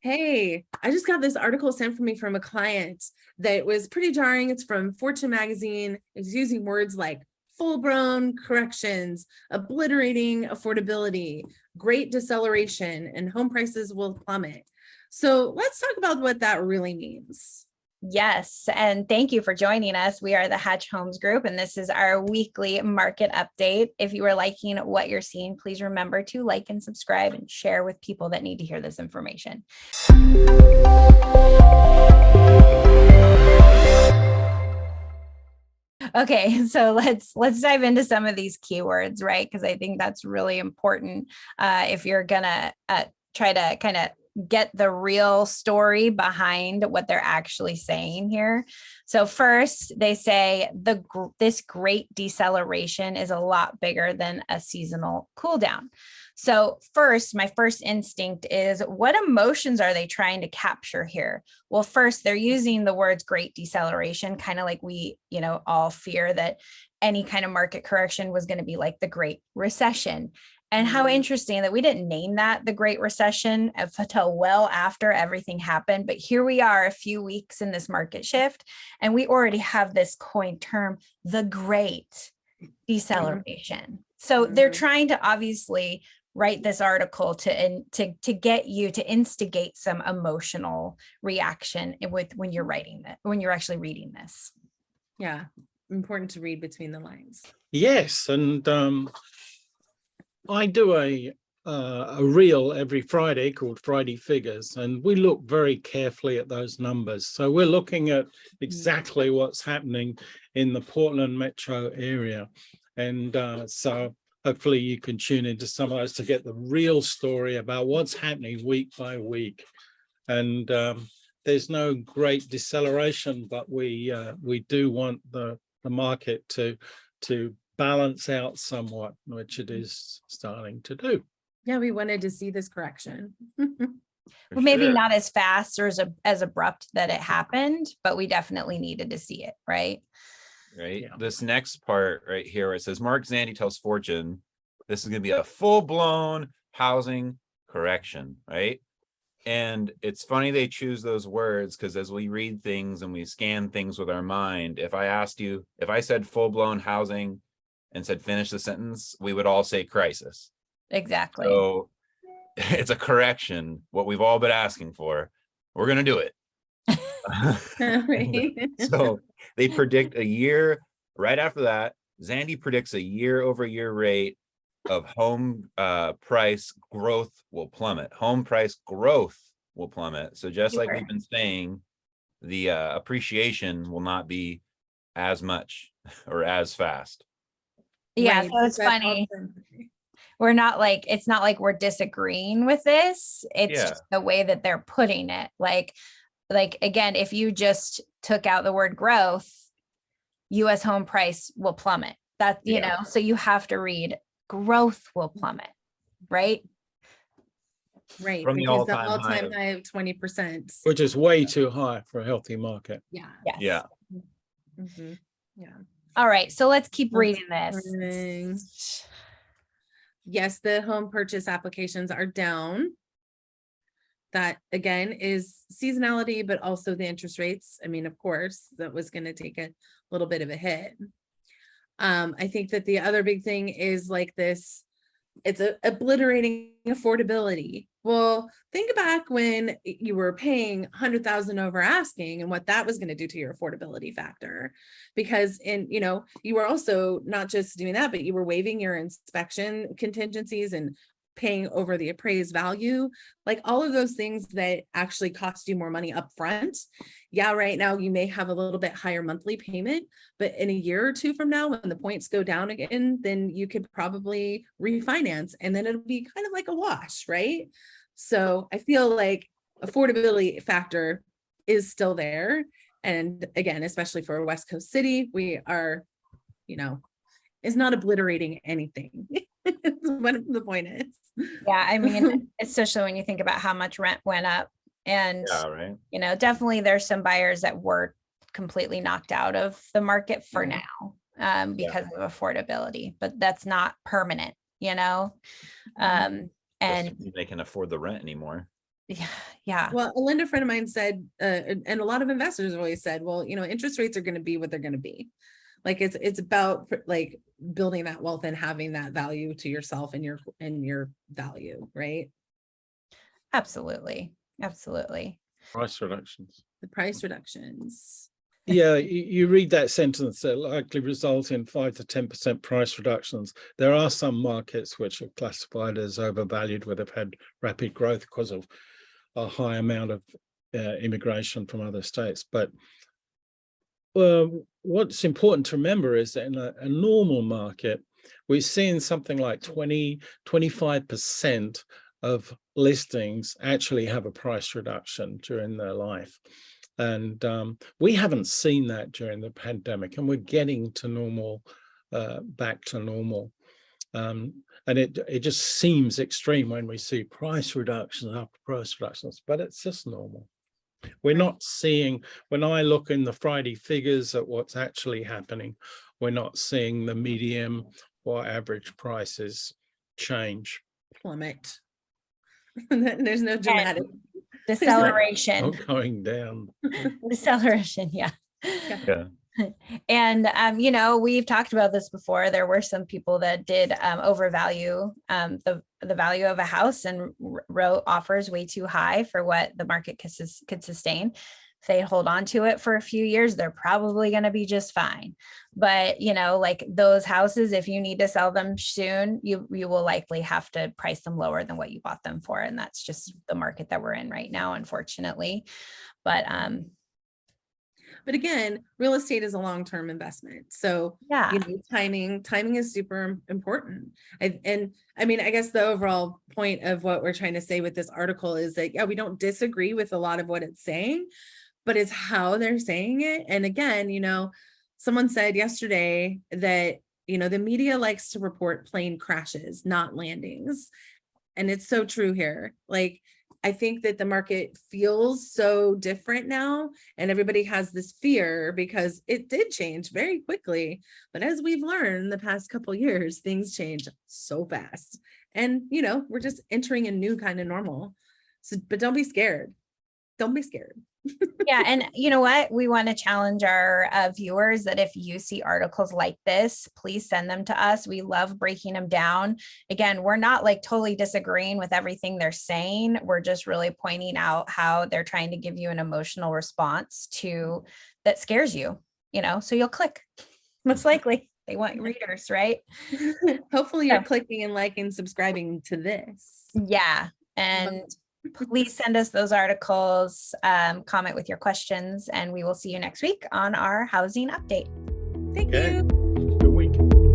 Hey, I just got this article sent for me from a client that was pretty jarring. It's from Fortune magazine. It's using words like full-blown corrections, obliterating affordability, great deceleration, and home prices will plummet. So let's talk about what that really means. Yes, and thank you for joining us. We are the Hatch Homes Group, and this is our weekly market update. If you are liking what you're seeing, please remember to like and subscribe and share with people that need to hear this information. Okay, so let's dive into some of these keywords, right? Because I think that's really important if you're gonna try to kind of get the real story behind what they're actually saying here. So first, they say this great deceleration is a lot bigger than a seasonal cool down. So first, my first instinct is, what emotions are they trying to capture here? Well, first, they're using the words great deceleration, kind of like we, all fear that any kind of market correction was going to be like the Great Recession. And how interesting that we didn't name that the Great Recession until well after everything happened. But here we are a few weeks in this market shift, and we already have this coined term, the Great Deceleration. So they're trying to obviously write this article to get you to instigate some emotional reaction when you're writing that, when you're actually reading this. Yeah, important to read between the lines. Yes, and I do a reel every Friday called Friday Figures, and we look very carefully at those numbers. So we're looking at exactly what's happening in the Portland metro area. And so hopefully you can tune into some of those to get the real story about what's happening week by week. And there's no great deceleration, but we do want the market to balance out somewhat, which it is starting to do. Yeah, we wanted to see this correction. Well, maybe not as fast or as abrupt that it happened, but we definitely needed to see it, right? Right. Yeah. This next part right here, where it says Mark Zandi tells Fortune, this is going to be a full-blown housing correction, right? And it's funny they choose those words, because as we read things and we scan things with our mind, if I said full-blown housing and said finish the sentence, we would all say crisis. Exactly. So it's a correction, what we've all been asking for. We're going to do it. So they predict a year right after that. Zandi predicts a year-over-year rate of home price growth will plummet. Home price growth will plummet. So just like we've been saying, the appreciation will not be as much or as fast. Yeah, Right, so it's funny. It's not like we're disagreeing with this. It's just the way that they're putting it. Like again, if you just took out the word growth, US home price will plummet. That, so you have to read growth will plummet, right? Right, From the because the all-time all-time high of 20%. Which is way too high for a healthy market. Yeah. Yes. Yeah. Yeah. All right, so let's keep reading this. Yes, the home purchase applications are down. That again is seasonality, but also the interest rates. I mean, of course, that was going to take a little bit of a hit. I think that the other big thing is like this, it's obliterating affordability. Well, think back when you were paying 100,000 over asking and what that was going to do to your affordability factor, because you were also not just doing that, but you were waiving your inspection contingencies and paying over the appraised value, like all of those things that actually cost you more money up front. Yeah, right now you may have a little bit higher monthly payment, but in a year or two from now, when the points go down again, then you could probably refinance and then it'll be kind of like a wash, right? So I feel like affordability factor is still there. And again, especially for a West Coast city, we are, is not obliterating anything. What the point is. Yeah, I mean, especially when you think about how much rent went up, and definitely there's some buyers that were completely knocked out of the market for now because of affordability, but that's not permanent, and they can afford the rent anymore. Yeah. Well, a lender friend of mine said, and a lot of investors have always said, well, interest rates are going to be what they're going to be. Like it's about like building that wealth and having that value to yourself and your value, right? Absolutely. Absolutely. Price reductions. The price reductions. Yeah, you read that sentence that likely result in 5 to 10% price reductions. There are some markets which are classified as overvalued, where they've had rapid growth because of a high amount of immigration from other states. But what's important to remember is that in a normal market, we're seeing something like 25% of listings actually have a price reduction during their life. And we haven't seen that during the pandemic, and we're getting to normal, back to normal. And it just seems extreme when we see price reductions after price reductions, but it's just normal. We're not seeing, when I look in the Friday figures at what's actually happening, we're not seeing the medium or average prices change. Plummet. There's no dramatic. Deceleration. Going down. Deceleration. Yeah. Yeah. And, we've talked about this before. There were some people that did overvalue the value of a house and wrote offers way too high for what the market could sustain. If they hold on to it for a few years, they're probably going to be just fine. But, like those houses, if you need to sell them soon, you will likely have to price them lower than what you bought them for. And that's just the market that we're in right now, unfortunately. But again, real estate is a long-term investment. So yeah, timing is super important. And I mean, I guess the overall point of what we're trying to say with this article is that, yeah, we don't disagree with a lot of what it's saying, but it's how they're saying it. And again, someone said yesterday that, the media likes to report plane crashes, not landings. And it's so true here. Like, I think that the market feels so different now, and everybody has this fear because it did change very quickly. But as we've learned the past couple of years, things change so fast. And, we're just entering a new kind of normal. So, but don't be scared. Don't be scared. Yeah. And you know what? We want to challenge our viewers that if you see articles like this, please send them to us. We love breaking them down. Again, we're not like totally disagreeing with everything they're saying. We're just really pointing out how they're trying to give you an emotional response to that scares you, so you'll click. Most likely they want readers, right? Hopefully you're clicking and liking, subscribing to this. Yeah. And please send us those articles, comment with your questions, and we will see you next week on our housing update. Thank you. Good week.